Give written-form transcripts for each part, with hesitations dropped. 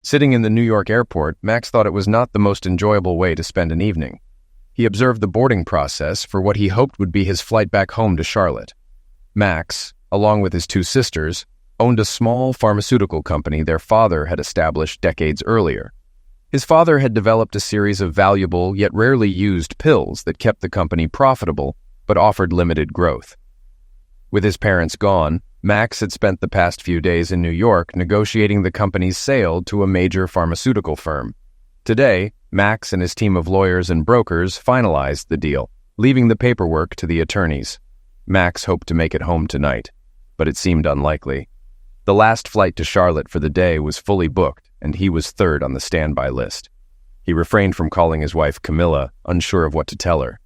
Sitting in the New York airport, Max thought it was not the most enjoyable way to spend an evening. He observed the boarding process for what he hoped would be his flight back home to Charlotte. Max, along with his two sisters, owned a small pharmaceutical company their father had established decades earlier. His father had developed a series of valuable yet rarely used pills that kept the company profitable but offered limited growth. With his parents gone, Max had spent the past few days in New York negotiating the company's sale to a major pharmaceutical firm. Today, Max and his team of lawyers and brokers finalized the deal, leaving the paperwork to the attorneys. Max hoped to make it home tonight, but it seemed unlikely. The last flight to Charlotte for the day was fully booked, and he was third on the standby list. He refrained from calling his wife Camilla, unsure of what to tell her.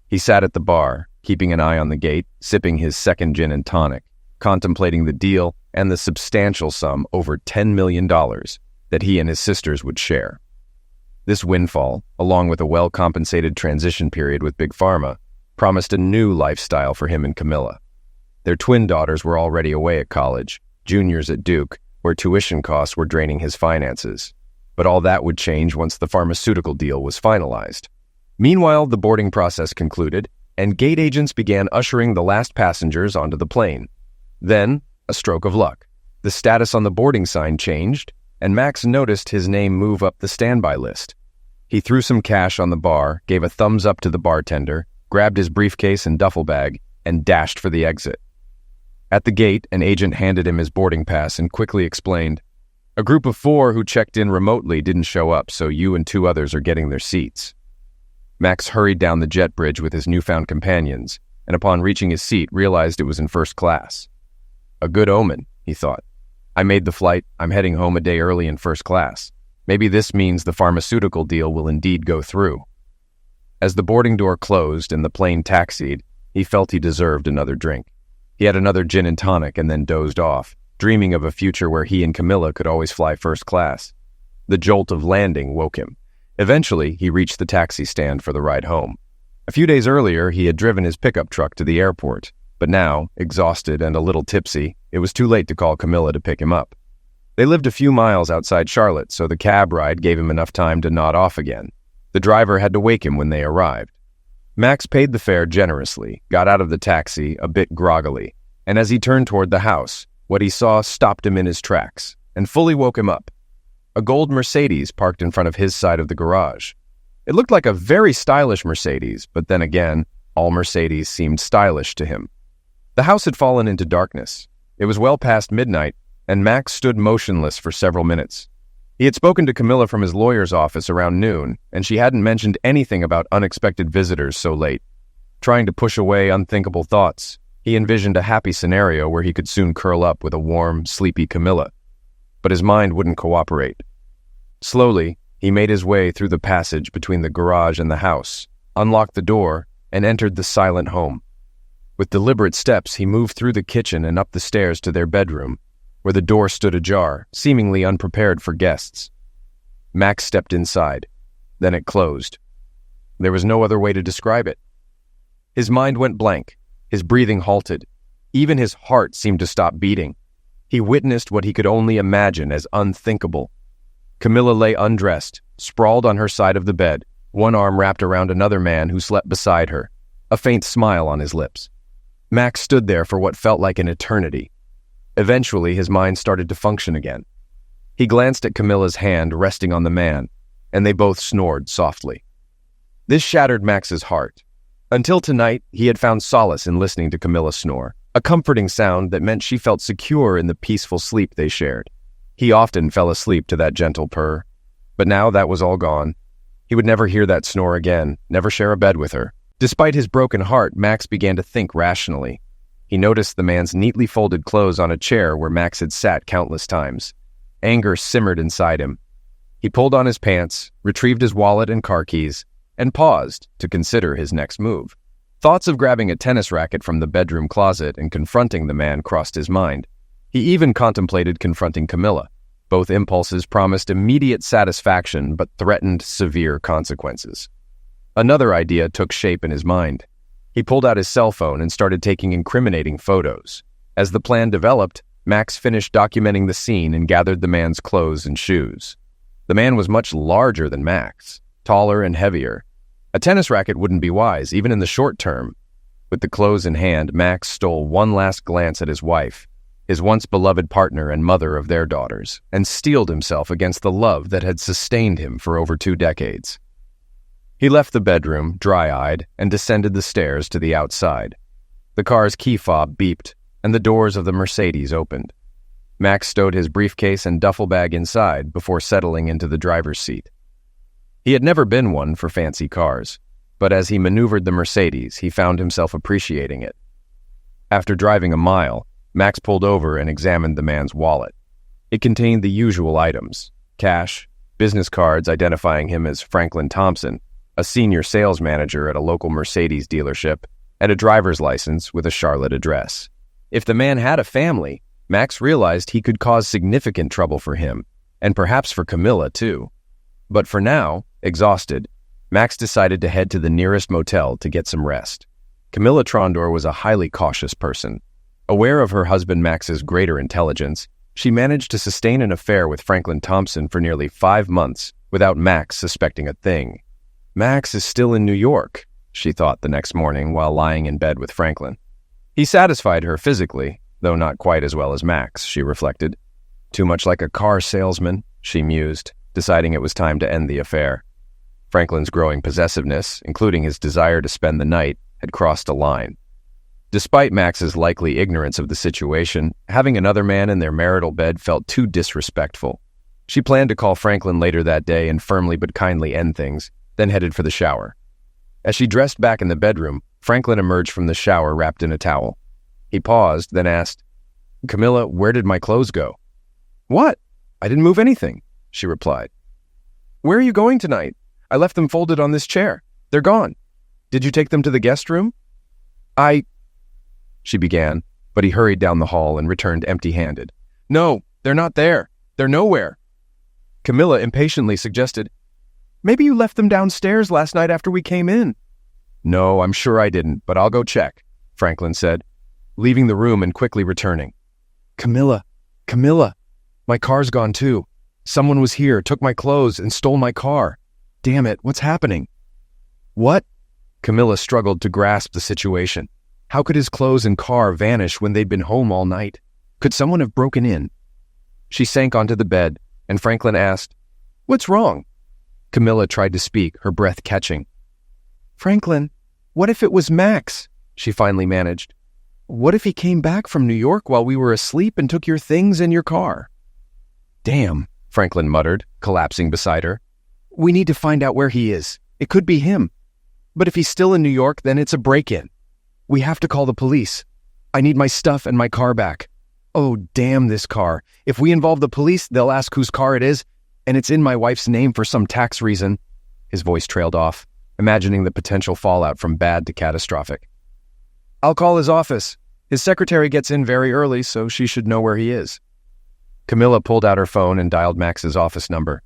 He sat at the bar, keeping an eye on the gate, sipping his second gin and tonic, contemplating the deal and the substantial sum over $10 million that he and his sisters would share. This windfall, along with a well-compensated transition period with Big Pharma, promised a new lifestyle for him and Camilla. Their twin daughters were already away at college, juniors at Duke, where tuition costs were draining his finances. But all that would change once the pharmaceutical deal was finalized. Meanwhile, the boarding process concluded, and gate agents began ushering the last passengers onto the plane. Then, a stroke of luck. The status on the boarding sign changed, and Max noticed his name move up the standby list. He threw some cash on the bar, gave a thumbs up to the bartender, grabbed his briefcase and duffel bag, and dashed for the exit. At the gate, an agent handed him his boarding pass and quickly explained, "A group of 4 who checked in remotely didn't show up, so you and 2 others are getting their seats." Max hurried down the jet bridge with his newfound companions, and upon reaching his seat realized it was in first class. A good omen, he thought. I made the flight, I'm heading home a day early in first class. Maybe this means the pharmaceutical deal will indeed go through. As the boarding door closed and the plane taxied, he felt he deserved another drink. He had another gin and tonic and then dozed off, dreaming of a future where he and Camilla could always fly first class. The jolt of landing woke him. Eventually, he reached the taxi stand for the ride home. A few days earlier, he had driven his pickup truck to the airport, but now, exhausted and a little tipsy, it was too late to call Camilla to pick him up. They lived a few miles outside Charlotte, so the cab ride gave him enough time to nod off again. The driver had to wake him when they arrived. Max paid the fare generously, got out of the taxi a bit groggily, and as he turned toward the house, what he saw stopped him in his tracks and fully woke him up. A gold Mercedes parked in front of his side of the garage. It looked like a very stylish Mercedes, but then again, all Mercedes seemed stylish to him. The house had fallen into darkness. It was well past midnight, and Max stood motionless for several minutes. He had spoken to Camilla from his lawyer's office around noon, and she hadn't mentioned anything about unexpected visitors so late. Trying to push away unthinkable thoughts, he envisioned a happy scenario where he could soon curl up with a warm, sleepy Camilla. But his mind wouldn't cooperate. Slowly, he made his way through the passage between the garage and the house, unlocked the door, and entered the silent home. With deliberate steps, he moved through the kitchen and up the stairs to their bedroom, where the door stood ajar, seemingly unprepared for guests. Max stepped inside. Then it closed. There was no other way to describe it. His mind went blank. His breathing halted. Even his heart seemed to stop beating. He witnessed what he could only imagine as unthinkable. Camilla lay undressed, sprawled on her side of the bed, one arm wrapped around another man who slept beside her, a faint smile on his lips. Max stood there for what felt like an eternity. Eventually, his mind started to function again. He glanced at Camilla's hand resting on the man, and they both snored softly. This shattered Max's heart. Until tonight, he had found solace in listening to Camilla snore, a comforting sound that meant she felt secure in the peaceful sleep they shared. He often fell asleep to that gentle purr, but now that was all gone. He would never hear that snore again, never share a bed with her. Despite his broken heart, Max began to think rationally. He noticed the man's neatly folded clothes on a chair where Max had sat countless times. Anger simmered inside him. He pulled on his pants, retrieved his wallet and car keys, and paused to consider his next move. Thoughts of grabbing a tennis racket from the bedroom closet and confronting the man crossed his mind. He even contemplated confronting Camilla. Both impulses promised immediate satisfaction but threatened severe consequences. Another idea took shape in his mind. He pulled out his cell phone and started taking incriminating photos. As the plan developed, Max finished documenting the scene and gathered the man's clothes and shoes. The man was much larger than Max, taller and heavier. A tennis racket wouldn't be wise, even in the short term. With the clothes in hand, Max stole one last glance at his wife, his once beloved partner and mother of their daughters, and steeled himself against the love that had sustained him for over 2 decades. He left the bedroom, dry-eyed, and descended the stairs to the outside. The car's key fob beeped, and the doors of the Mercedes opened. Max stowed his briefcase and duffel bag inside before settling into the driver's seat. He had never been one for fancy cars, but as he maneuvered the Mercedes, he found himself appreciating it. After driving a mile, Max pulled over and examined the man's wallet. It contained the usual items: cash, business cards identifying him as Franklin Thompson, a senior sales manager at a local Mercedes dealership, and a driver's license with a Charlotte address. If the man had a family, Max realized he could cause significant trouble for him, and perhaps for Camilla too. But for now, exhausted, Max decided to head to the nearest motel to get some rest. Camilla Trondor was a highly cautious person. Aware of her husband Max's greater intelligence, she managed to sustain an affair with Franklin Thompson for nearly 5 months without Max suspecting a thing. Max is still in New York, she thought the next morning while lying in bed with Franklin. He satisfied her physically, though not quite as well as Max, she reflected. Too much like a car salesman, she mused, deciding it was time to end the affair. Franklin's growing possessiveness, including his desire to spend the night, had crossed a line. Despite Max's likely ignorance of the situation, having another man in their marital bed felt too disrespectful. She planned to call Franklin later that day and firmly but kindly end things, then headed for the shower. As she dressed back in the bedroom, Franklin emerged from the shower wrapped in a towel. He paused, then asked, "Camilla, where did my clothes go?" "What? I didn't move anything," she replied. "Where are you going tonight? I left them folded on this chair. They're gone. Did you take them to the guest room?" She began, but he hurried down the hall and returned empty-handed. "No, they're not there. They're nowhere." Camilla impatiently suggested, "Maybe you left them downstairs last night after we came in." "No, I'm sure I didn't, but I'll go check," Franklin said, leaving the room and quickly returning. Camilla, my car's gone too. Someone was here, took my clothes, and stole my car. Damn it, what's happening?" "What?" Camilla struggled to grasp the situation. How could his clothes and car vanish when they'd been home all night? Could someone have broken in? She sank onto the bed, and Franklin asked, "What's wrong?" Camilla tried to speak, her breath catching. "Franklin, what if it was Max?" she finally managed. "What if he came back from New York while we were asleep and took your things and your car?" "Damn," Franklin muttered, collapsing beside her. "We need to find out where he is. It could be him. But if he's still in New York, then it's a break-in. We have to call the police. I need my stuff and my car back. Oh, damn this car. If we involve the police, they'll ask whose car it is, and it's in my wife's name for some tax reason." His voice trailed off, imagining the potential fallout from bad to catastrophic. "I'll call his office. His secretary gets in very early, so she should know where he is." Camilla pulled out her phone and dialed Max's office number.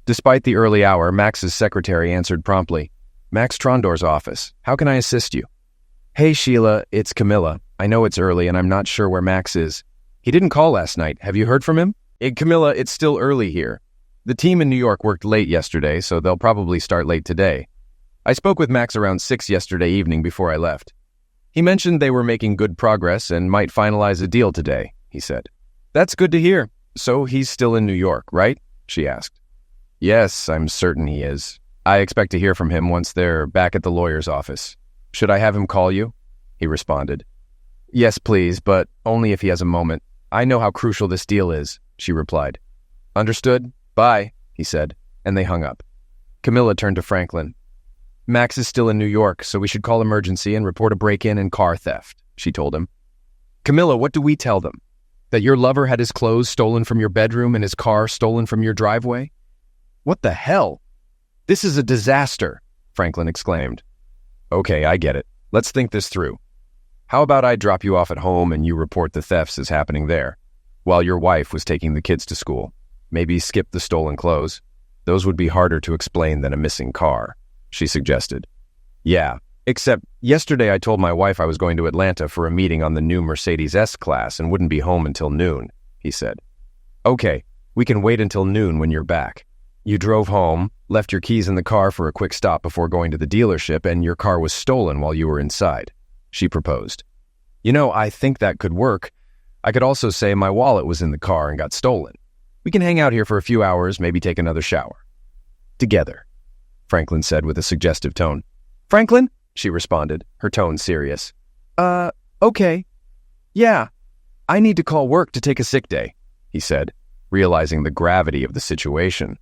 Despite the early hour, Max's secretary answered promptly. "Max Trondor's office. How can I assist you?" "Hey, Sheila, it's Camilla. I know it's early and I'm not sure where Max is. He didn't call last night. Have you heard from him?" Camilla, it's still early here. The team in New York worked late yesterday, so they'll probably start late today. I spoke with Max around 6 yesterday evening before I left. He mentioned they were making good progress and might finalize a deal today, he said. "That's good to hear. So he's still in New York, right?" she asked. "Yes, I'm certain he is. I expect to hear from him once they're back at the lawyer's office. Should I have him call you?" he responded. "Yes, please, but only if he has a moment. I know how crucial this deal is," she replied. "Understood. Bye," he said, and they hung up. Camilla turned to Franklin. "Max is still in New York, so we should call emergency and report a break-in and car theft," she told him. "Camilla, what do we tell them? That your lover had his clothes stolen from your bedroom and his car stolen from your driveway? What the hell? This is a disaster," Franklin exclaimed. "Okay, I get it. Let's think this through. How about I drop you off at home and you report the thefts as happening there, while your wife was taking the kids to school? Maybe skip the stolen clothes. Those would be harder to explain than a missing car," she suggested. "Yeah, except yesterday I told my wife I was going to Atlanta for a meeting on the new Mercedes S-Class and wouldn't be home until noon," he said. "Okay, we can wait until noon when you're back. You drove home, left your keys in the car for a quick stop before going to the dealership, and your car was stolen while you were inside, she proposed. I think that could work. I could also say my wallet was in the car and got stolen. We can hang out here for a few hours, maybe take another shower. Together, Franklin said with a suggestive tone. Franklin? She responded, her tone serious. Okay. Yeah, I need to call work to take a sick day, he said, realizing the gravity of the situation.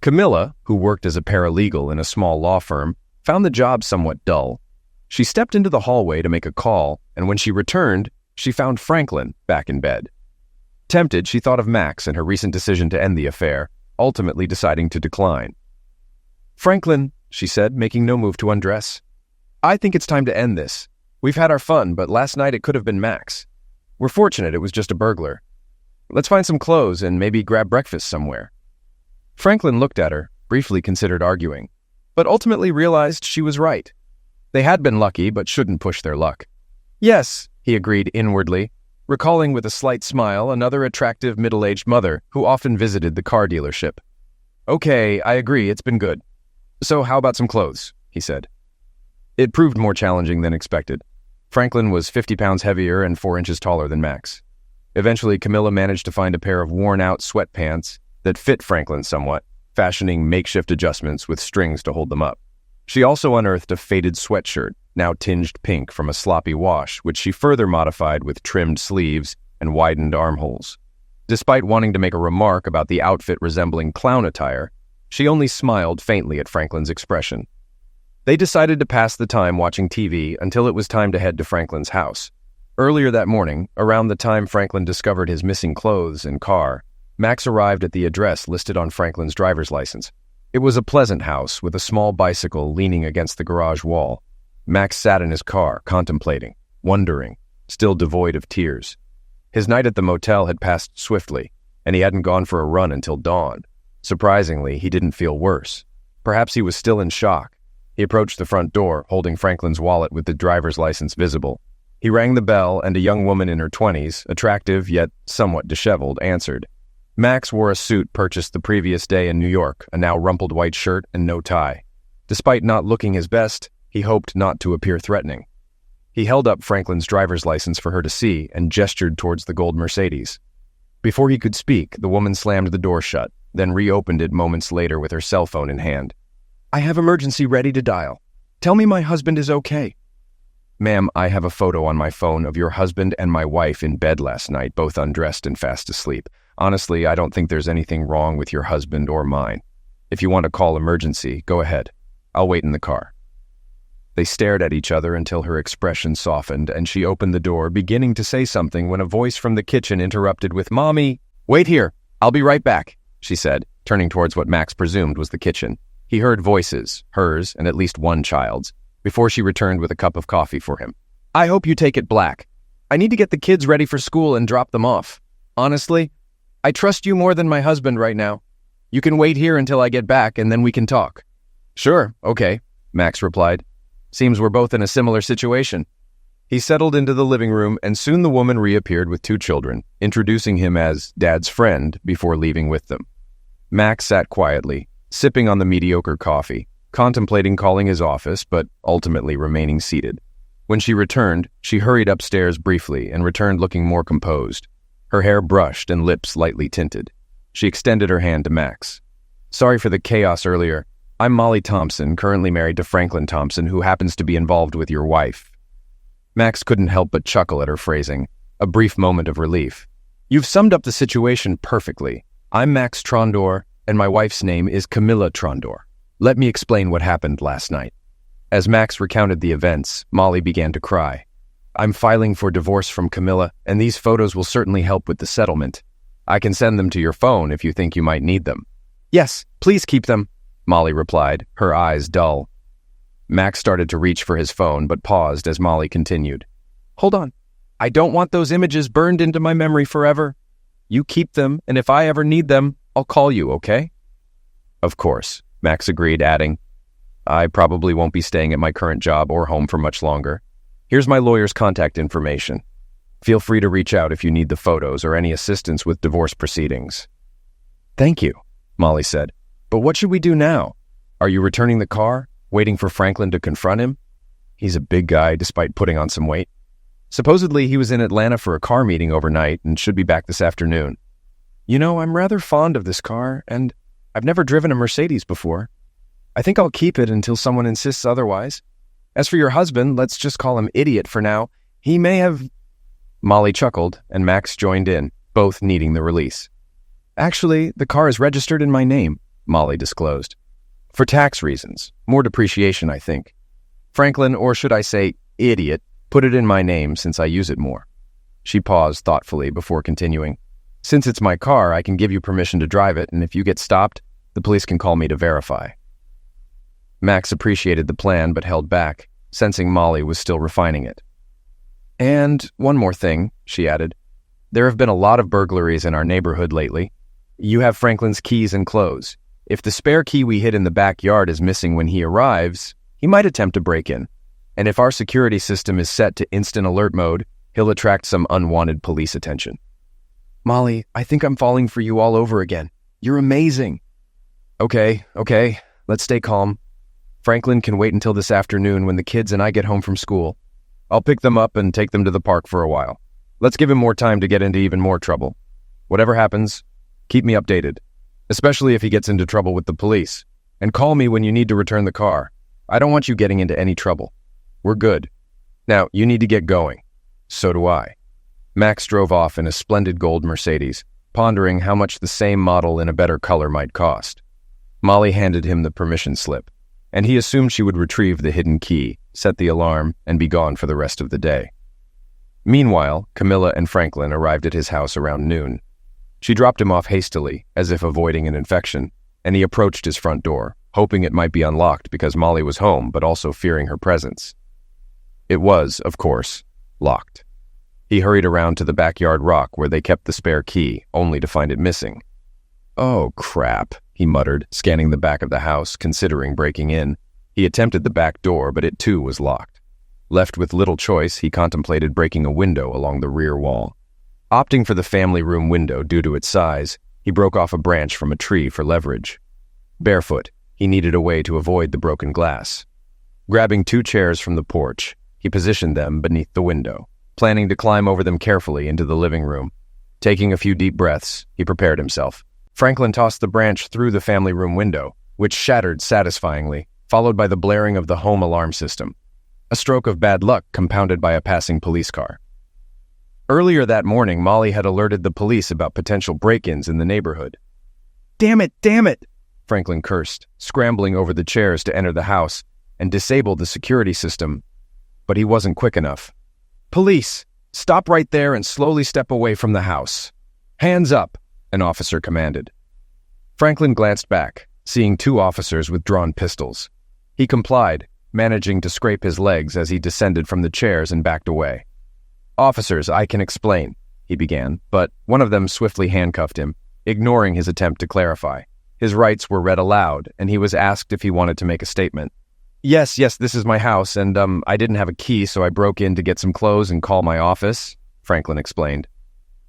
Camilla, who worked as a paralegal in a small law firm, found the job somewhat dull. She stepped into the hallway to make a call, and when she returned, she found Franklin back in bed. Tempted, she thought of Max and her recent decision to end the affair, ultimately deciding to decline. Franklin, she said, making no move to undress. I think it's time to end this. We've had our fun, but last night it could have been Max. We're fortunate it was just a burglar. Let's find some clothes and maybe grab breakfast somewhere. Franklin looked at her, briefly considered arguing, but ultimately realized she was right. They had been lucky, but shouldn't push their luck. Yes, he agreed inwardly, recalling with a slight smile another attractive middle-aged mother who often visited the car dealership. Okay, I agree, it's been good. So how about some clothes, he said. It proved more challenging than expected. Franklin was 50 pounds heavier and 4 inches taller than Max. Eventually, Camilla managed to find a pair of worn-out sweatpants that fit Franklin somewhat, fashioning makeshift adjustments with strings to hold them up. She also unearthed a faded sweatshirt, now tinged pink from a sloppy wash, which she further modified with trimmed sleeves and widened armholes. Despite wanting to make a remark about the outfit resembling clown attire, she only smiled faintly at Franklin's expression. They decided to pass the time watching TV until it was time to head to Franklin's house. Earlier that morning, around the time Franklin discovered his missing clothes and car, Max arrived at the address listed on Franklin's driver's license. It was a pleasant house with a small bicycle leaning against the garage wall. Max sat in his car, contemplating, wondering, still devoid of tears. His night at the motel had passed swiftly, and he hadn't gone for a run until dawn. Surprisingly, he didn't feel worse. Perhaps he was still in shock. He approached the front door, holding Franklin's wallet with the driver's license visible. He rang the bell, and a young woman in her 20s, attractive yet somewhat disheveled, answered. Max wore a suit purchased the previous day in New York, a now rumpled white shirt and no tie. Despite not looking his best, he hoped not to appear threatening. He held up Franklin's driver's license for her to see and gestured towards the gold Mercedes. Before he could speak, the woman slammed the door shut, then reopened it moments later with her cell phone in hand. I have emergency ready to dial. Tell me my husband is okay. Ma'am, I have a photo on my phone of your husband and my wife in bed last night, both undressed and fast asleep. Honestly, I don't think there's anything wrong with your husband or mine. If you want to call emergency, go ahead. I'll wait in the car. They stared at each other until her expression softened and she opened the door, beginning to say something when a voice from the kitchen interrupted with, Mommy, wait here. I'll be right back, she said, turning towards what Max presumed was the kitchen. He heard voices, hers and at least one child's, before she returned with a cup of coffee for him. I hope you take it black. I need to get the kids ready for school and drop them off. Honestly, I trust you more than my husband right now. You can wait here until I get back and then we can talk. Sure, okay, Max replied. Seems we're both in a similar situation. He settled into the living room and soon the woman reappeared with 2 children, introducing him as Dad's friend before leaving with them. Max sat quietly, sipping on the mediocre coffee, contemplating calling his office, but ultimately remaining seated. When she returned, she hurried upstairs briefly and returned looking more composed, her hair brushed and lips lightly tinted. She extended her hand to Max. Sorry for the chaos earlier. I'm Molly Thompson, currently married to Franklin Thompson, who happens to be involved with your wife. Max couldn't help but chuckle at her phrasing, a brief moment of relief. You've summed up the situation perfectly. I'm Max Trondor, and my wife's name is Camilla Trondor. Let me explain what happened last night. As Max recounted the events, Molly began to cry. I'm filing for divorce from Camilla, and these photos will certainly help with the settlement. I can send them to your phone if you think you might need them. Yes, please keep them, Molly replied, her eyes dull. Max started to reach for his phone, but paused as Molly continued. Hold on. I don't want those images burned into my memory forever. You keep them, and if I ever need them, I'll call you, okay? Of course, Max agreed, adding, I probably won't be staying at my current job or home for much longer. Here's my lawyer's contact information. Feel free to reach out if you need the photos or any assistance with divorce proceedings. Thank you, Molly said. But what should we do now? Are you returning the car, waiting for Franklin to confront him? He's a big guy despite putting on some weight. Supposedly he was in Atlanta for a car meeting overnight and should be back this afternoon. You know, I'm rather fond of this car, and I've never driven a Mercedes before. I think I'll keep it until someone insists otherwise. As for your husband, let's just call him Idiot for now. He may have... Molly chuckled, and Max joined in, both needing the release. Actually, the car is registered in my name, Molly disclosed. For tax reasons. More depreciation, I think. Franklin, or should I say, Idiot, put it in my name since I use it more. She paused thoughtfully before continuing. Since it's my car, I can give you permission to drive it, and if you get stopped, the police can call me to verify. Max appreciated the plan but held back, sensing Molly was still refining it. And one more thing, she added. There have been a lot of burglaries in our neighborhood lately. You have Franklin's keys and clothes. If the spare key we hid in the backyard is missing when he arrives, he might attempt to break in. And if our security system is set to instant alert mode, he'll attract some unwanted police attention. Molly, I think I'm falling for you all over again. You're amazing. Okay, let's stay calm. Franklin can wait until this afternoon when the kids and I get home from school. I'll pick them up and take them to the park for a while. Let's give him more time to get into even more trouble. Whatever happens, keep me updated, especially if he gets into trouble with the police. And call me when you need to return the car. I don't want you getting into any trouble. We're good. Now, you need to get going. So do I. Max drove off in a splendid gold Mercedes, pondering how much the same model in a better color might cost. Molly handed him the permission slip, and he assumed she would retrieve the hidden key, set the alarm, and be gone for the rest of the day. Meanwhile, Camilla and Franklin arrived at his house around noon. She dropped him off hastily, as if avoiding an infection, and he approached his front door, hoping it might be unlocked because Molly was home, but also fearing her presence. It was, of course, locked. He hurried around to the backyard rock where they kept the spare key, only to find it missing. Oh, crap, he muttered, scanning the back of the house, considering breaking in. He attempted the back door, but it too was locked. Left with little choice, he contemplated breaking a window along the rear wall. Opting for the family room window due to its size, he broke off a branch from a tree for leverage. Barefoot, he needed a way to avoid the broken glass. Grabbing 2 chairs from the porch, he positioned them beneath the window, planning to climb over them carefully into the living room. Taking a few deep breaths, he prepared himself. Franklin tossed the branch through the family room window, which shattered satisfyingly, followed by the blaring of the home alarm system. A stroke of bad luck compounded by a passing police car. Earlier that morning, Molly had alerted the police about potential break-ins in the neighborhood. Damn it! Franklin cursed, scrambling over the chairs to enter the house and disable the security system. But he wasn't quick enough. Police, stop right there and slowly step away from the house. Hands up, an officer commanded. Franklin glanced back, seeing 2 officers with drawn pistols. He complied, managing to scrape his legs as he descended from the chairs and backed away. Officers, I can explain, he began, but one of them swiftly handcuffed him, ignoring his attempt to clarify. His rights were read aloud, and he was asked if he wanted to make a statement. Yes, this is my house, and I didn't have a key, so I broke in to get some clothes and call my office, Franklin explained.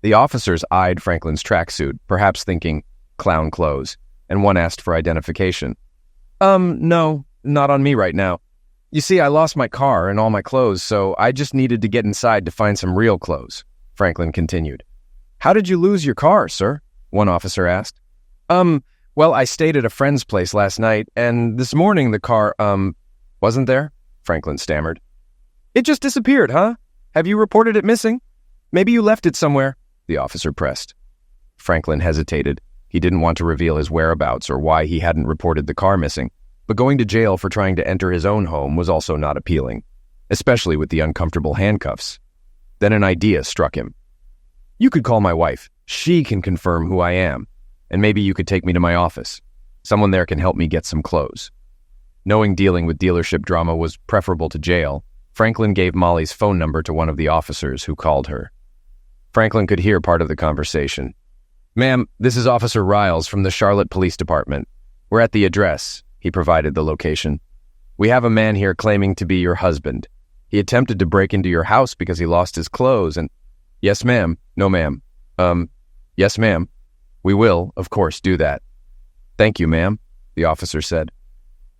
The officers eyed Franklin's tracksuit, perhaps thinking, clown clothes, and one asked for identification. No, not on me right now. You see, I lost my car and all my clothes, so I just needed to get inside to find some real clothes, Franklin continued. How did you lose your car, sir? One officer asked. Well, I stayed at a friend's place last night, and this morning the car, wasn't there? Franklin stammered. It just disappeared, huh? Have you reported it missing? Maybe you left it somewhere, the officer pressed. Franklin hesitated. He didn't want to reveal his whereabouts or why he hadn't reported the car missing, but going to jail for trying to enter his own home was also not appealing, especially with the uncomfortable handcuffs. Then an idea struck him. You could call my wife. She can confirm who I am, and maybe you could take me to my office. Someone there can help me get some clothes. Knowing dealing with dealership drama was preferable to jail, Franklin gave Molly's phone number to one of the officers who called her. Franklin could hear part of the conversation. Ma'am, this is Officer Riles from the Charlotte Police Department. We're at the address. He provided the location. We have a man here claiming to be your husband. He attempted to break into your house because he lost his clothes and... Yes, ma'am. No, ma'am. Yes, ma'am. We will, of course, do that. Thank you, ma'am. the officer said.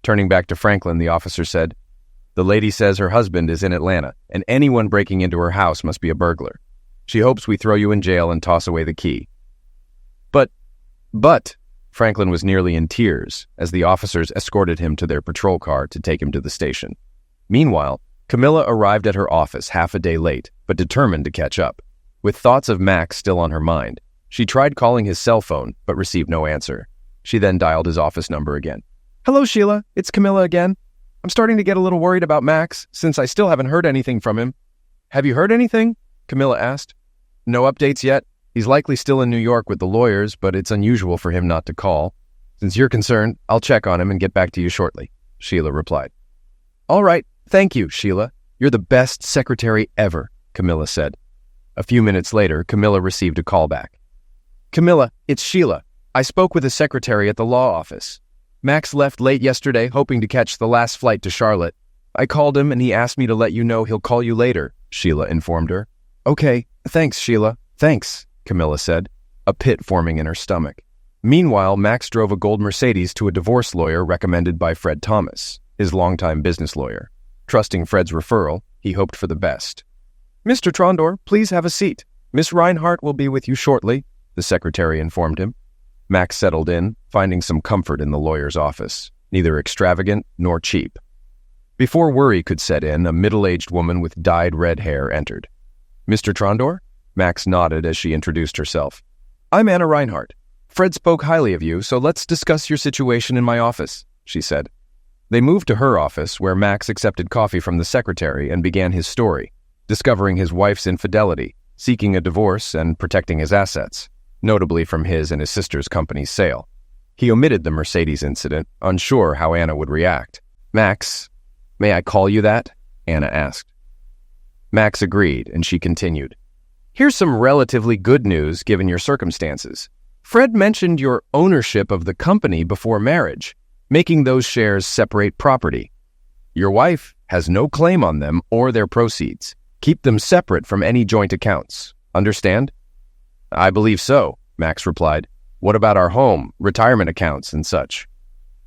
Turning back to Franklin, the officer said, "The lady says her husband is in Atlanta, and anyone breaking into her house must be a burglar. She hopes we throw you in jail and toss away the key." But, Franklin was nearly in tears as the officers escorted him to their patrol car to take him to the station. Meanwhile, Camilla arrived at her office half a day late, but determined to catch up. With thoughts of Max still on her mind, she tried calling his cell phone, but received no answer. She then dialed his office number again. "Hello, Sheila. It's Camilla again. I'm starting to get a little worried about Max, since I still haven't heard anything from him." "Have you heard anything?" Camilla asked. "No updates yet. He's likely still in New York with the lawyers, but it's unusual for him not to call. Since you're concerned, I'll check on him and get back to you shortly," Sheila replied. "All right. Thank you, Sheila. You're the best secretary ever," Camilla said. A few minutes later, Camilla received a call back. "Camilla, it's Sheila. I spoke with the secretary at the law office. Max left late yesterday, hoping to catch the last flight to Charlotte. I called him and he asked me to let you know he'll call you later," Sheila informed her. "Okay, thanks, Sheila. Thanks," Camilla said, a pit forming in her stomach. Meanwhile, Max drove a gold Mercedes to a divorce lawyer recommended by Fred Thomas, his longtime business lawyer. Trusting Fred's referral, he hoped for the best. "Mr. Trondor, please have a seat. Miss Reinhardt will be with you shortly," the secretary informed him. Max settled in, finding some comfort in the lawyer's office, neither extravagant nor cheap. Before worry could set in, a middle-aged woman with dyed red hair entered. "Mr. Trondor?" Max nodded as she introduced herself. "I'm Anna Reinhardt. Fred spoke highly of you, so let's discuss your situation in my office," she said. They moved to her office, where Max accepted coffee from the secretary and began his story, discovering his wife's infidelity, seeking a divorce, and protecting his assets, notably from his and his sister's company's sale. He omitted the Mercedes incident, unsure how Anna would react. "Max, may I call you that?" Anna asked. Max agreed, and she continued. "Here's some relatively good news given your circumstances. Fred mentioned your ownership of the company before marriage, making those shares separate property. Your wife has no claim on them or their proceeds. Keep them separate from any joint accounts. Understand?" "I believe so," Max replied. "What about our home, retirement accounts, and such?"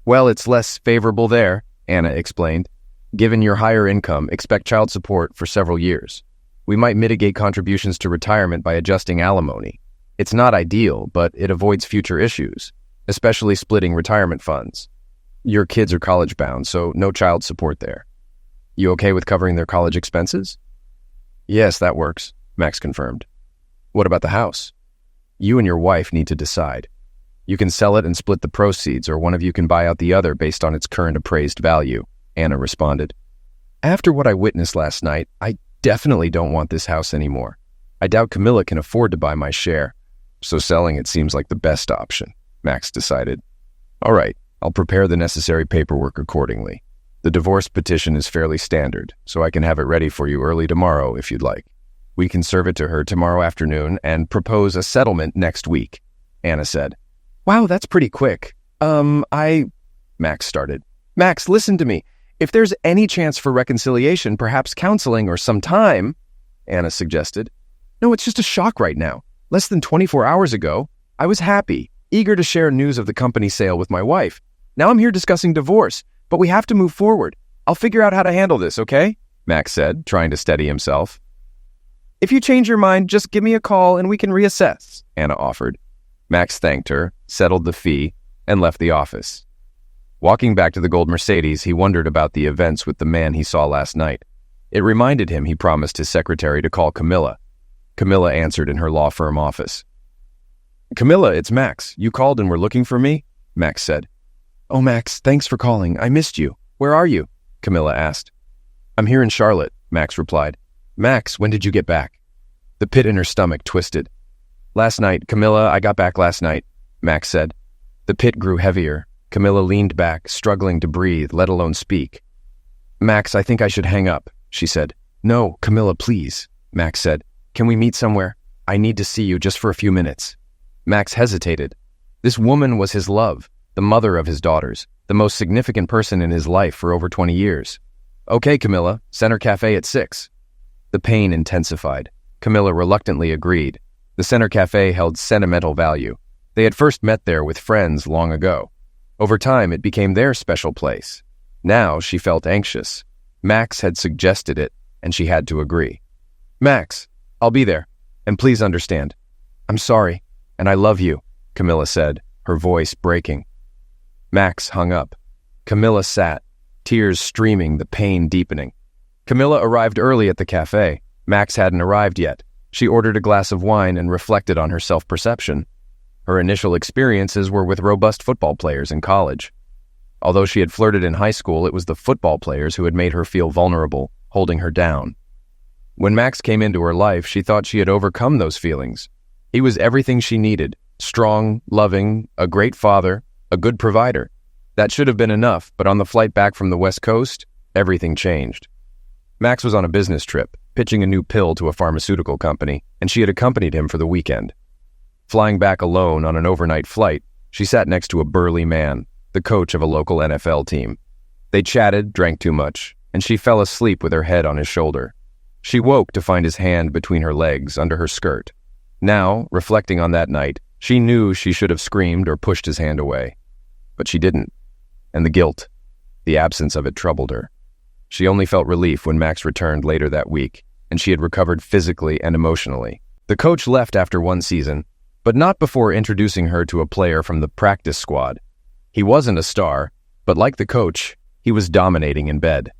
"Well, it's less favorable there," Anna explained. "Given your higher income, expect child support for several years. We might mitigate contributions to retirement by adjusting alimony. It's not ideal, but it avoids future issues, especially splitting retirement funds. Your kids are college-bound, so no child support there. You okay with covering their college expenses?" "Yes, that works," Max confirmed. "What about the house?" "You and your wife need to decide. You can sell it and split the proceeds, or one of you can buy out the other based on its current appraised value," Anna responded. "After what I witnessed last night, I definitely don't want this house anymore. I doubt Camilla can afford to buy my share, so selling it seems like the best option," Max decided. "All right, I'll prepare the necessary paperwork accordingly. The divorce petition is fairly standard, so I can have it ready for you early tomorrow if you'd like. We can serve it to her tomorrow afternoon and propose a settlement next week," Anna said. "Wow, that's pretty quick. Max started. "Max, listen to me. If there's any chance for reconciliation, perhaps counseling or some time," Anna suggested. "No, it's just a shock right now. Less than 24 hours ago, I was happy, eager to share news of the company sale with my wife. Now I'm here discussing divorce, but we have to move forward. I'll figure out how to handle this, okay?" Max said, trying to steady himself. "If you change your mind, just give me a call and we can reassess," Anna offered. Max thanked her, settled the fee, and left the office. Walking back to the gold Mercedes, he wondered about the events with the man he saw last night. It reminded him he promised his secretary to call Camilla. Camilla answered in her law firm office. "Camilla, it's Max. You called and were looking for me?" Max said. "Oh, Max, thanks for calling. I missed you. Where are you?" Camilla asked. "I'm here in Charlotte," Max replied. "Max, when did you get back?" The pit in her stomach twisted. "Last night, Camilla, I got back last night," Max said. The pit grew heavier. Camilla leaned back, struggling to breathe, let alone speak. "Max, I think I should hang up," she said. "No, Camilla, please," Max said. "Can we meet somewhere? I need to see you just for a few minutes." Max hesitated. This woman was his love, the mother of his daughters, the most significant person in his life for over 20 years. "Okay, Camilla, Center Cafe at 6. The pain intensified. Camilla reluctantly agreed. The Center Cafe held sentimental value. They had first met there with friends long ago. Over time, it became their special place. Now she felt anxious. Max had suggested it, and she had to agree. "Max, I'll be there, and please understand. I'm sorry, and I love you," Camilla said, her voice breaking. Max hung up. Camilla sat, tears streaming, the pain deepening. Camilla arrived early at the cafe. Max hadn't arrived yet. She ordered a glass of wine and reflected on her self-perception. Her initial experiences were with robust football players in college. Although she had flirted in high school, it was the football players who had made her feel vulnerable, holding her down. When Max came into her life, she thought she had overcome those feelings. He was everything she needed: strong, loving, a great father, a good provider. That should have been enough, but on the flight back from the West Coast, everything changed. Max was on a business trip, pitching a new pill to a pharmaceutical company, and she had accompanied him for the weekend. Flying back alone on an overnight flight, she sat next to a burly man, the coach of a local NFL team. They chatted, drank too much, and she fell asleep with her head on his shoulder. She woke to find his hand between her legs under her skirt. Now, reflecting on that night, she knew she should have screamed or pushed his hand away. But she didn't. And the guilt, the absence of it, troubled her. She only felt relief when Max returned later that week, and she had recovered physically and emotionally. The coach left after one season, but not before introducing her to a player from the practice squad. He wasn't a star, but like the coach, he was dominating in bed.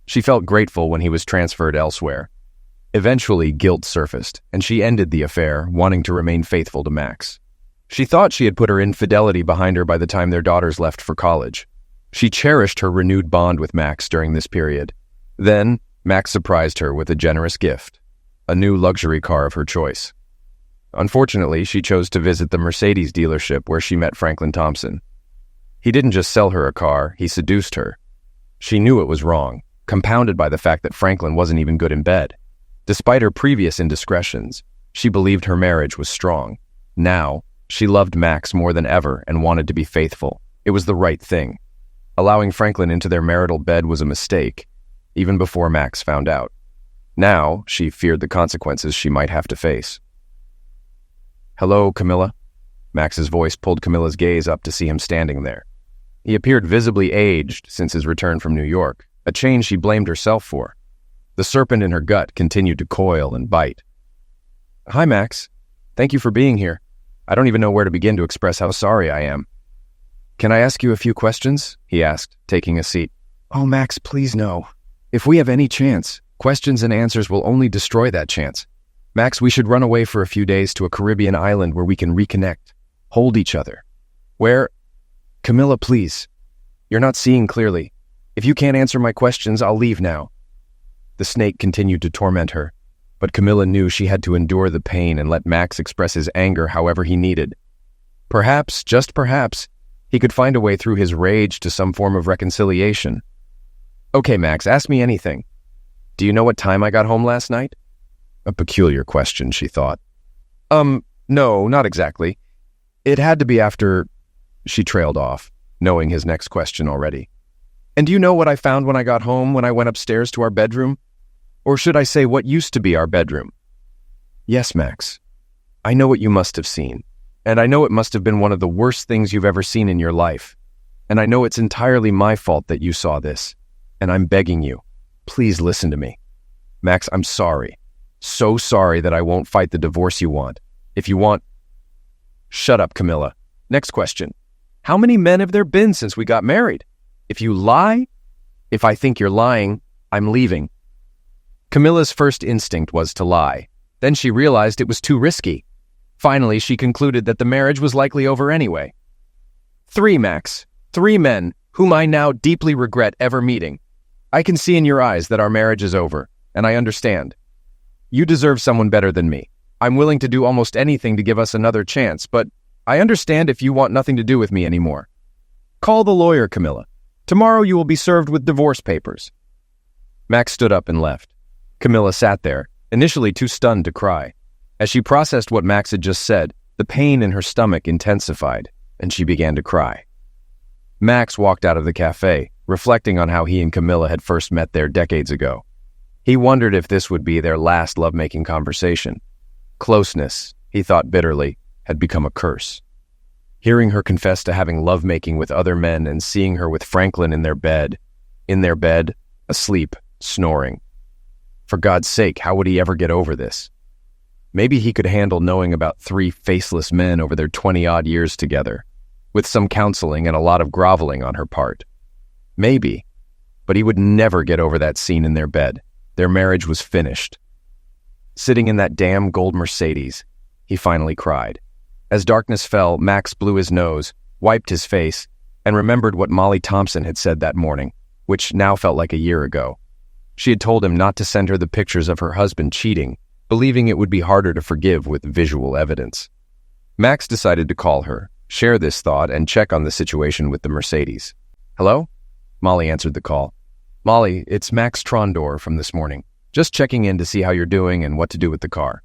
She felt grateful when he was transferred elsewhere. Eventually, guilt surfaced, and she ended the affair, wanting to remain faithful to Max. She thought she had put her infidelity behind her by the time their daughters left for college. She cherished her renewed bond with Max during this period. Then, Max surprised her with a generous gift, a new luxury car of her choice. Unfortunately, she chose to visit the Mercedes dealership where she met Franklin Thompson. He didn't just sell her a car, he seduced her. She knew it was wrong, compounded by the fact that Franklin wasn't even good in bed. Despite her previous indiscretions, she believed her marriage was strong. Now, she loved Max more than ever and wanted to be faithful. It was the right thing. Allowing Franklin into their marital bed was a mistake, even before Max found out. Now, she feared the consequences she might have to face. "Hello, Camilla." Max's voice pulled Camilla's gaze up to see him standing there. He appeared visibly aged since his return from New York, a change she blamed herself for. The serpent in her gut continued to coil and bite. "Hi, Max. Thank you for being here. I don't even know where to begin to express how sorry I am." "Can I ask you a few questions?" he asked, taking a seat. "Oh, Max, please no. If we have any chance, questions and answers will only destroy that chance. Max, we should run away for a few days to a Caribbean island where we can reconnect, hold each other. Where? Camilla, please. You're not seeing clearly. If you can't answer my questions, I'll leave now." The snake continued to torment her, but Camilla knew she had to endure the pain and let Max express his anger however he needed. Perhaps, just perhaps, he could find a way through his rage to some form of reconciliation. "Okay, Max, ask me anything. Do you know what time I got home last night?" A peculiar question, she thought. No, not exactly. It had to be after..." She trailed off, knowing his next question already. "And do you know what I found when I got home when I went upstairs to our bedroom? Or should I say what used to be our bedroom?" "Yes, Max. I know what you must have seen. And I know it must have been one of the worst things you've ever seen in your life. And I know it's entirely my fault that you saw this. And I'm begging you, please listen to me. Max, I'm sorry. So sorry that I won't fight the divorce you want. If you want..." "Shut up, Camilla. Next question. How many men have there been since we got married? If you lie..." "If I think you're lying, I'm leaving." Camilla's first instinct was to lie. Then she realized it was too risky. Finally, she concluded that the marriage was likely over anyway. "3, Max. 3 men, whom I now deeply regret ever meeting. I can see in your eyes that our marriage is over, and I understand. You deserve someone better than me. I'm willing to do almost anything to give us another chance, but I understand if you want nothing to do with me anymore. Call the lawyer, Camilla. Tomorrow you will be served with divorce papers." Max stood up and left. Camilla sat there, initially too stunned to cry. As she processed what Max had just said, the pain in her stomach intensified, and she began to cry. Max walked out of the cafe, reflecting on how he and Camilla had first met there decades ago. He wondered if this would be their last lovemaking conversation. Closeness, he thought bitterly, had become a curse. Hearing her confess to having lovemaking with other men and seeing her with Franklin in their bed, asleep, snoring. For God's sake, how would he ever get over this? Maybe he could handle knowing about 3 faceless men over their 20-odd years together, with some counseling and a lot of groveling on her part. Maybe, but he would never get over that scene in their bed. Their marriage was finished. Sitting in that damn gold Mercedes, he finally cried. As darkness fell, Max blew his nose, wiped his face, and remembered what Molly Thompson had said that morning, which now felt like a year ago. She had told him not to send her the pictures of her husband cheating, believing it would be harder to forgive with visual evidence. Max decided to call her, share this thought, and check on the situation with the Mercedes. "Hello?" Molly answered the call. "Molly, it's Max Trondor from this morning. Just checking in to see how you're doing and what to do with the car."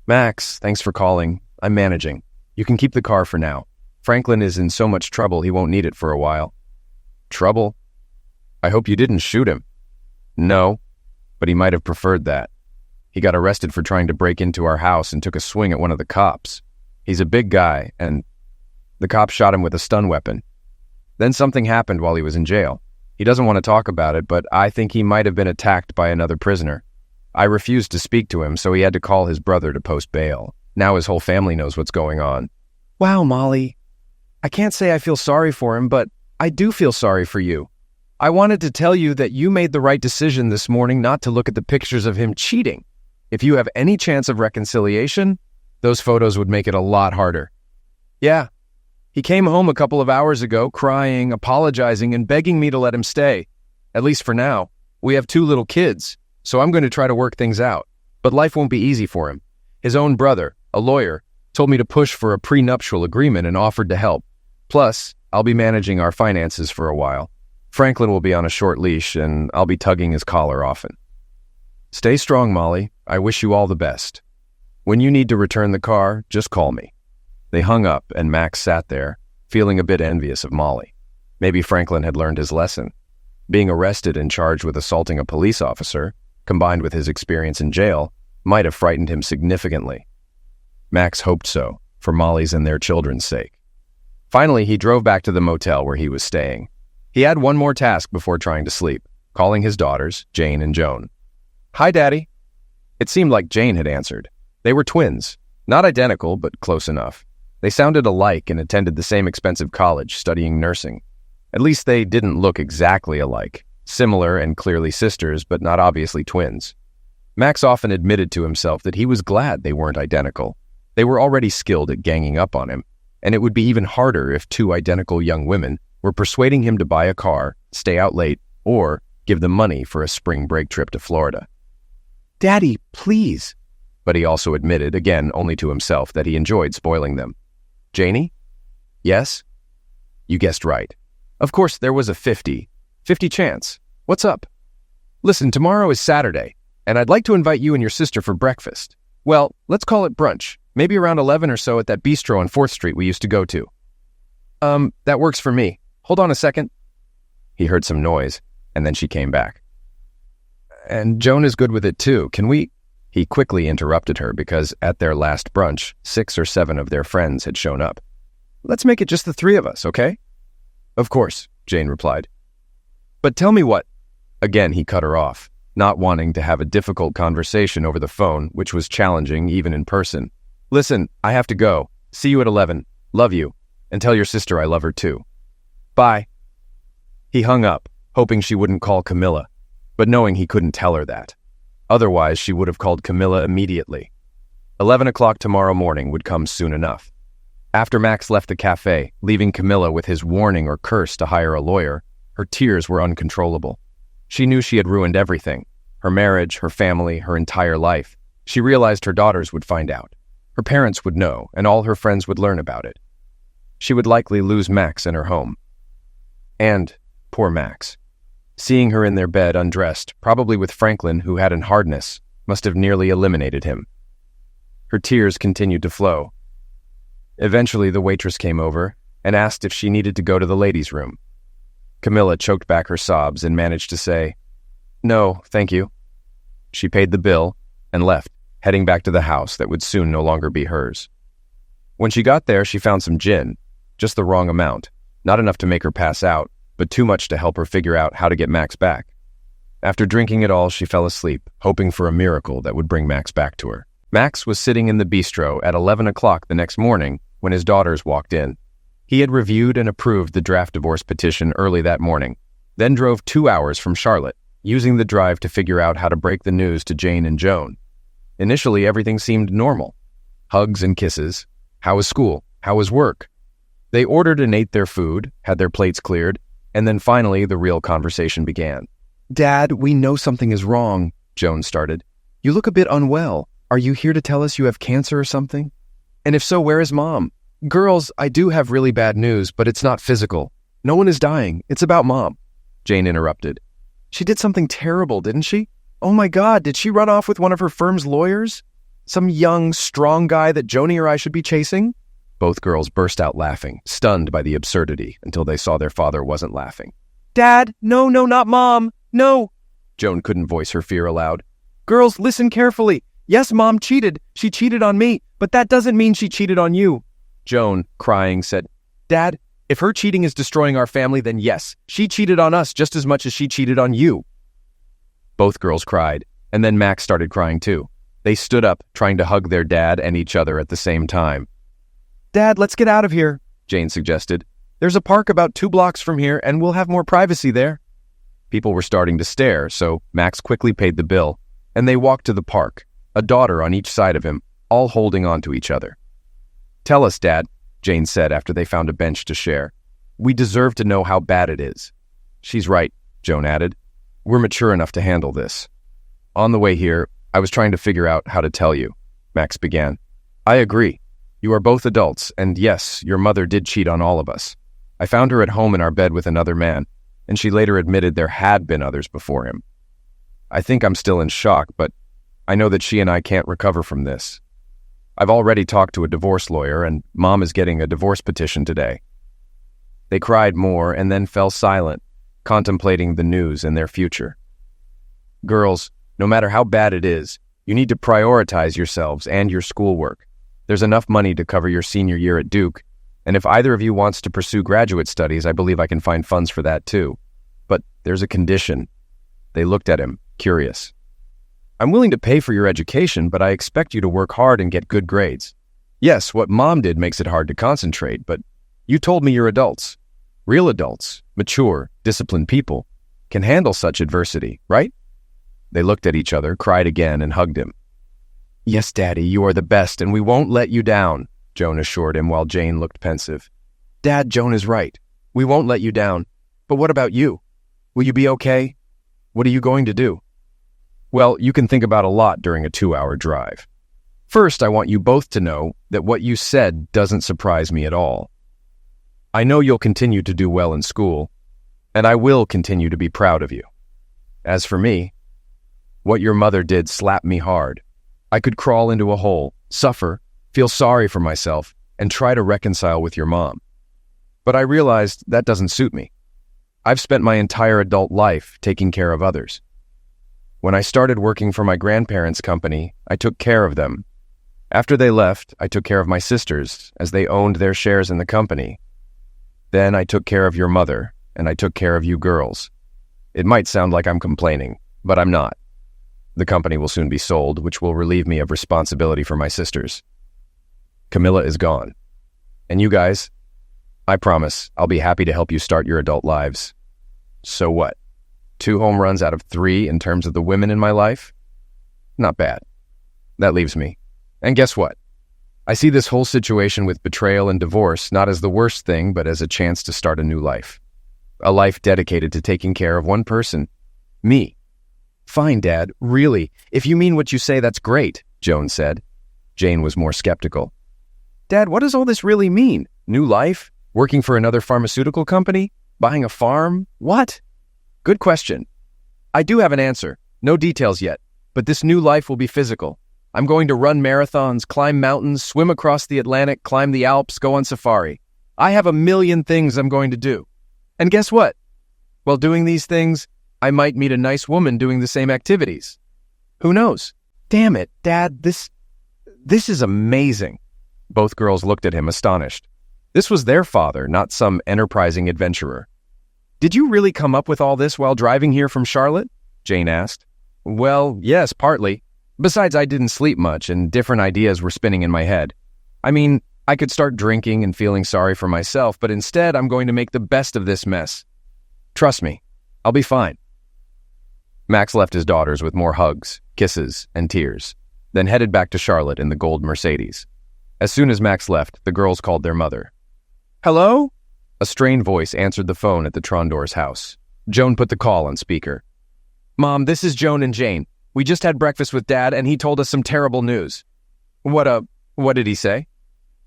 "Max, thanks for calling. I'm managing. You can keep the car for now. Franklin is in so much trouble he won't need it for a while." "Trouble? I hope you didn't shoot him." "No, but he might have preferred that. He got arrested for trying to break into our house and took a swing at one of the cops. He's a big guy, and the cop shot him with a stun weapon. Then something happened while he was in jail. He doesn't want to talk about it, but I think he might have been attacked by another prisoner. I refused to speak to him, so he had to call his brother to post bail. Now his whole family knows what's going on." "Wow, Molly. I can't say I feel sorry for him, but I do feel sorry for you. I wanted to tell you that you made the right decision this morning not to look at the pictures of him cheating. If you have any chance of reconciliation, those photos would make it a lot harder." "Yeah. He came home a couple of hours ago, crying, apologizing, and begging me to let him stay. At least for now. We have 2 little kids, so I'm going to try to work things out. But life won't be easy for him. His own brother, a lawyer, told me to push for a prenuptial agreement and offered to help. Plus, I'll be managing our finances for a while. Franklin will be on a short leash, and I'll be tugging his collar often." "Stay strong, Molly. I wish you all the best. When you need to return the car, just call me." They hung up, and Max sat there, feeling a bit envious of Molly. Maybe Franklin had learned his lesson. Being arrested and charged with assaulting a police officer, combined with his experience in jail, might have frightened him significantly. Max hoped so, for Molly's and their children's sake. Finally, he drove back to the motel where he was staying. He had one more task before trying to sleep, calling his daughters, Jane and Joan. "Hi, Daddy." It seemed like Jane had answered. They were twins, not identical, but close enough. They sounded alike and attended the same expensive college, studying nursing. At least they didn't look exactly alike, similar and clearly sisters, but not obviously twins. Max often admitted to himself that he was glad they weren't identical. They were already skilled at ganging up on him, and it would be even harder if 2 identical young women were persuading him to buy a car, stay out late, or give them money for a spring break trip to Florida. "Daddy, please." But he also admitted, again only to himself, that he enjoyed spoiling them. "Janie?" "Yes?" "You guessed right. Of course, there was a 50 chance. What's up?" "Listen, tomorrow is Saturday, and I'd like to invite you and your sister for breakfast. Well, let's call it brunch, maybe around 11 or so at that bistro on 4th Street we used to go to." That works for me. Hold on a second." He heard some noise, and then she came back. "And Joan is good with it too. Can we—" He quickly interrupted her because at their last brunch, 6 or 7 of their friends had shown up. "Let's make it just the 3 of us, okay?" "Of course," Jane replied. "But tell me what—" Again, he cut her off, not wanting to have a difficult conversation over the phone, which was challenging even in person. "Listen, I have to go. See you at 11. Love you. And tell your sister I love her too. Bye." He hung up, hoping she wouldn't call Camilla, but knowing he couldn't tell her that. Otherwise, she would have called Camilla immediately. 11 o'clock tomorrow morning would come soon enough. After Max left the cafe, leaving Camilla with his warning or curse to hire a lawyer, her tears were uncontrollable. She knew she had ruined everything. Her marriage, her family, her entire life. She realized her daughters would find out. Her parents would know, and all her friends would learn about it. She would likely lose Max and her home. And poor Max. Seeing her in their bed undressed, probably with Franklin, who had an hardness, must have nearly eliminated him. Her tears continued to flow. Eventually, the waitress came over and asked if she needed to go to the ladies' room. Camilla choked back her sobs and managed to say, "No, thank you." She paid the bill and left, heading back to the house that would soon no longer be hers. When she got there, she found some gin, just the wrong amount, not enough to make her pass out, but too much to help her figure out how to get Max back. After drinking it all, she fell asleep, hoping for a miracle that would bring Max back to her. Max was sitting in the bistro at 11 o'clock the next morning when his daughters walked in. He had reviewed and approved the draft divorce petition early that morning, then drove 2 hours from Charlotte, using the drive to figure out how to break the news to Jane and Joan. Initially, everything seemed normal. Hugs and kisses. How was school? How was work? They ordered and ate their food, had their plates cleared, and then finally the real conversation began. "Dad, we know something is wrong," Joan started. "You look a bit unwell. Are you here to tell us you have cancer or something? And if so, where is Mom?" "Girls, I do have really bad news, but it's not physical. No one is dying. It's about Mom," Jane interrupted. "She did something terrible, didn't she? Oh my God, did she run off with one of her firm's lawyers? Some young, strong guy that Joni or I should be chasing?" Both girls burst out laughing, stunned by the absurdity, until they saw their father wasn't laughing. "Dad, no, not Mom, no!" Joan couldn't voice her fear aloud. "Girls, listen carefully. Yes, Mom cheated. She cheated on me, but that doesn't mean she cheated on you." Joan, crying, said, "Dad, if her cheating is destroying our family, then yes, she cheated on us just as much as she cheated on you." Both girls cried, and then Max started crying too. They stood up, trying to hug their dad and each other at the same time. "Dad, let's get out of here," Jane suggested. "There's a park about 2 blocks from here, and we'll have more privacy there." People were starting to stare, so Max quickly paid the bill, and they walked to the park, a daughter on each side of him, all holding on to each other. "Tell us, Dad," Jane said after they found a bench to share. "We deserve to know how bad it is." "She's right," Joan added. "We're mature enough to handle this." "On the way here, I was trying to figure out how to tell you," Max began. "I agree. You are both adults, and yes, your mother did cheat on all of us. I found her at home in our bed with another man, and she later admitted there had been others before him. I think I'm still in shock, but I know that she and I can't recover from this. I've already talked to a divorce lawyer, and Mom is getting a divorce petition today." They cried more and then fell silent, contemplating the news and their future. "Girls, no matter how bad it is, you need to prioritize yourselves and your schoolwork. There's enough money to cover your senior year at Duke, and if either of you wants to pursue graduate studies, I believe I can find funds for that too. But there's a condition." They looked at him, curious. "I'm willing to pay for your education, but I expect you to work hard and get good grades. Yes, what Mom did makes it hard to concentrate, but you told me you're adults. Real adults, mature, disciplined people, can handle such adversity, right?" They looked at each other, cried again, and hugged him. "Yes, Daddy, you are the best, and we won't let you down," Joan assured him while Jane looked pensive. "Dad, Joan is right. We won't let you down. But what about you? Will you be okay? What are you going to do?" "Well, you can think about a lot during a 2-hour drive. First, I want you both to know that what you said doesn't surprise me at all. I know you'll continue to do well in school, and I will continue to be proud of you. As for me, what your mother did slapped me hard. I could crawl into a hole, suffer, feel sorry for myself, and try to reconcile with your mom. But I realized that doesn't suit me. I've spent my entire adult life taking care of others. When I started working for my grandparents' company, I took care of them. After they left, I took care of my sisters, as they owned their shares in the company. Then I took care of your mother, and I took care of you girls. It might sound like I'm complaining, but I'm not. The company will soon be sold, which will relieve me of responsibility for my sisters. Camilla is gone. And you guys, I promise I'll be happy to help you start your adult lives. So what? 2 home runs out of 3 in terms of the women in my life? Not bad. That leaves me. And guess what? I see this whole situation with betrayal and divorce not as the worst thing, but as a chance to start a new life. A life dedicated to taking care of one person. Me. Fine, Dad, really. If you mean what you say, that's great, Joan said. Jane was more skeptical. Dad, what does all this really mean? New life? Working for another pharmaceutical company? Buying a farm? What? Good question. I do have an answer. No details yet, but this new life will be physical. I'm going to run marathons, climb mountains, swim across the Atlantic, climb the Alps, go on safari. I have a million things I'm going to do. And guess what? While doing these things, I might meet a nice woman doing the same activities. Who knows? Damn it, Dad, this is amazing. Both girls looked at him astonished. This was their father, not some enterprising adventurer. "Did you really come up with all this while driving here from Charlotte?" Jane asked. "Well, yes, partly. Besides, I didn't sleep much and different ideas were spinning in my head. I mean, I could start drinking and feeling sorry for myself, but instead I'm going to make the best of this mess. Trust me, I'll be fine." Max left his daughters with more hugs, kisses, and tears, then headed back to Charlotte in the gold Mercedes. As soon as Max left, the girls called their mother. "Hello?" A strained voice answered the phone at the Trondors' house. Joan put the call on speaker. "Mom, this is Joan and Jane. We just had breakfast with Dad, and he told us some terrible news." What did he say?"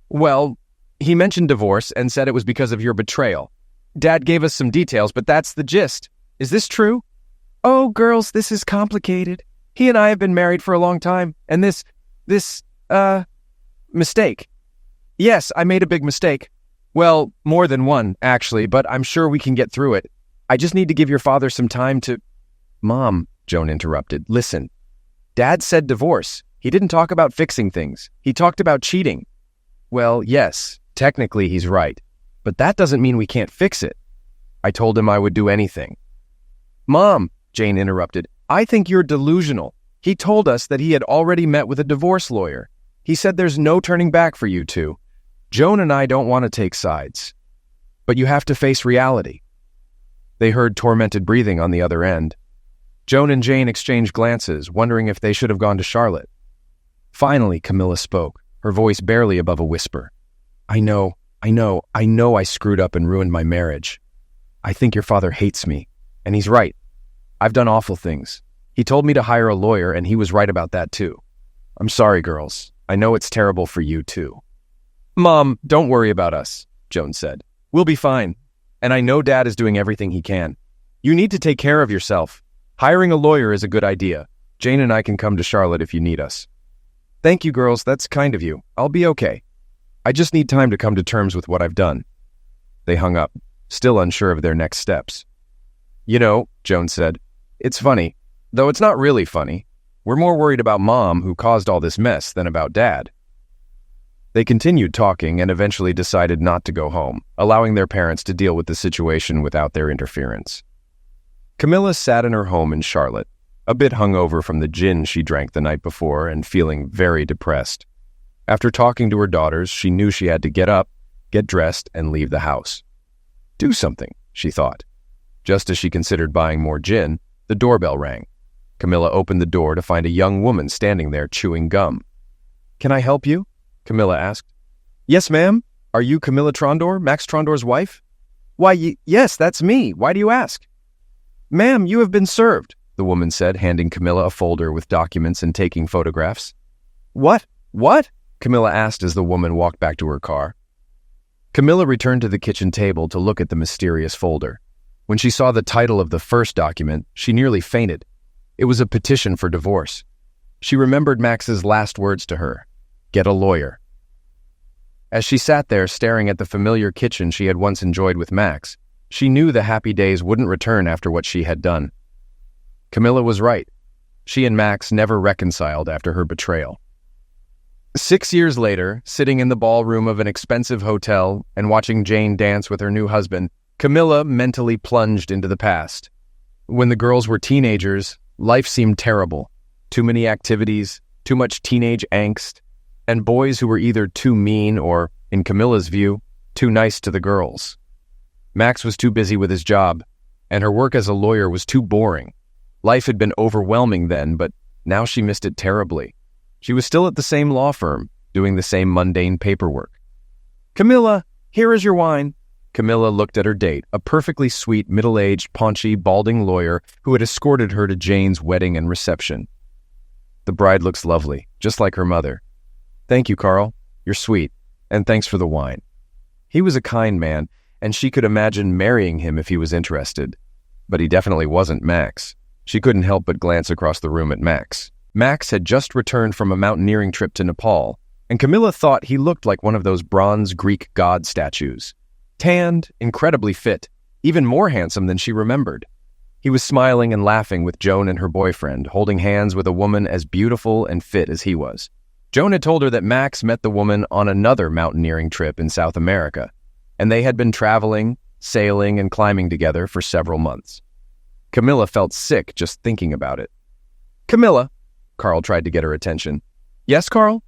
"Well, he mentioned divorce and said it was because of your betrayal. Dad gave us some details, but that's the gist. Is this true?" "Oh, girls, this is complicated. He and I have been married for a long time, and this mistake. Yes, I made a big mistake. Well, more than one, actually, but I'm sure we can get through it. I just need to give your father some time to—" "Mom," Joan interrupted, "listen. Dad said divorce. He didn't talk about fixing things. He talked about cheating." "Well, yes, technically he's right, but that doesn't mean we can't fix it. I told him I would do anything." "Mom," Jane interrupted, "I think you're delusional. He told us that he had already met with a divorce lawyer. He said there's no turning back for you two. Joan and I don't want to take sides. But you have to face reality." They heard tormented breathing on the other end. Joan and Jane exchanged glances, wondering if they should have gone to Charlotte. Finally, Camilla spoke, her voice barely above a whisper. I know I screwed up and ruined my marriage. I think your father hates me, and he's right. I've done awful things. He told me to hire a lawyer, and he was right about that too. I'm sorry, girls. I know it's terrible for you too." "Mom, don't worry about us," Joan said. "We'll be fine. And I know Dad is doing everything he can. You need to take care of yourself. Hiring a lawyer is a good idea. Jane and I can come to Charlotte if you need us." "Thank you, girls. That's kind of you. I'll be okay. I just need time to come to terms with what I've done." They hung up, still unsure of their next steps. "You know," Joan said, "it's funny, though it's not really funny. We're more worried about Mom, who caused all this mess, than about Dad." They continued talking and eventually decided not to go home, allowing their parents to deal with the situation without their interference. Camilla sat in her home in Charlotte, a bit hungover from the gin she drank the night before and feeling very depressed. After talking to her daughters, she knew she had to get up, get dressed, and leave the house. Do something, she thought. Just as she considered buying more gin, the doorbell rang. Camilla opened the door to find a young woman standing there chewing gum. "Can I help you?" Camilla asked. "Yes, ma'am. Are you Camilla Trondor, Max Trondor's wife?" "Why, yes, that's me. Why do you ask?" "Ma'am, you have been served," the woman said, handing Camilla a folder with documents and taking photographs. What? Camilla asked as the woman walked back to her car. Camilla returned to the kitchen table to look at the mysterious folder. When she saw the title of the first document, she nearly fainted. It was a petition for divorce. She remembered Max's last words to her, "Get a lawyer." As she sat there staring at the familiar kitchen she had once enjoyed with Max, she knew the happy days wouldn't return after what she had done. Camilla was right. She and Max never reconciled after her betrayal. 6 years later, sitting in the ballroom of an expensive hotel and watching Jane dance with her new husband, Camilla mentally plunged into the past. When the girls were teenagers, life seemed terrible. Too many activities, too much teenage angst, and boys who were either too mean or, in Camilla's view, too nice to the girls. Max was too busy with his job, and her work as a lawyer was too boring. Life had been overwhelming then, but now she missed it terribly. She was still at the same law firm, doing the same mundane paperwork. "Camilla, here is your wine." Camilla looked at her date, a perfectly sweet, middle-aged, paunchy, balding lawyer who had escorted her to Jane's wedding and reception. "The bride looks lovely, just like her mother." "Thank you, Carl. You're sweet, and thanks for the wine." He was a kind man, and she could imagine marrying him if he was interested. But he definitely wasn't Max. She couldn't help but glance across the room at Max. Max had just returned from a mountaineering trip to Nepal, and Camilla thought he looked like one of those bronze Greek god statues. Tanned, incredibly fit, even more handsome than she remembered. He was smiling and laughing with Joan and her boyfriend, holding hands with a woman as beautiful and fit as he was. Joan had told her that Max met the woman on another mountaineering trip in South America, and they had been traveling, sailing, and climbing together for several months. Camilla felt sick just thinking about it. "Camilla," Carl tried to get her attention. "Yes, Carl?"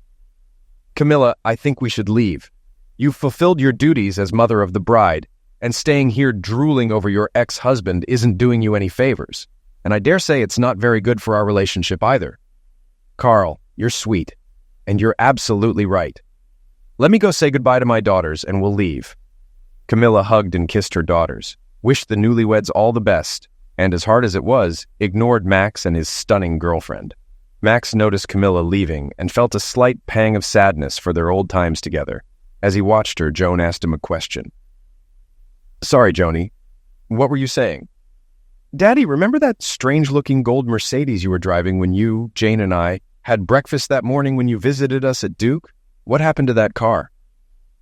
"Camilla, I think we should leave. You've fulfilled your duties as mother of the bride, and staying here drooling over your ex-husband isn't doing you any favors. And I dare say it's not very good for our relationship either. Carl, you're sweet, and you're absolutely right. Let me go say goodbye to my daughters, and we'll leave." Camilla hugged and kissed her daughters, wished the newlyweds all the best, and as hard as it was, ignored Max and his stunning girlfriend. Max noticed Camilla leaving and felt a slight pang of sadness for their old times together. As he watched her, Joan asked him a question. "Sorry, Joni. What were you saying?" "Daddy, remember that strange-looking gold Mercedes you were driving when you, Jane, and I had breakfast that morning when you visited us at Duke? What happened to that car?"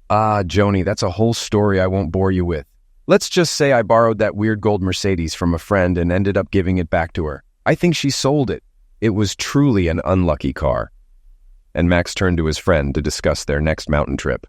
"Ah, Joni, that's a whole story I won't bore you with. Let's just say I borrowed that weird gold Mercedes from a friend and ended up giving it back to her. I think she sold it. It was truly an unlucky car." And Max turned to his friend to discuss their next mountain trip.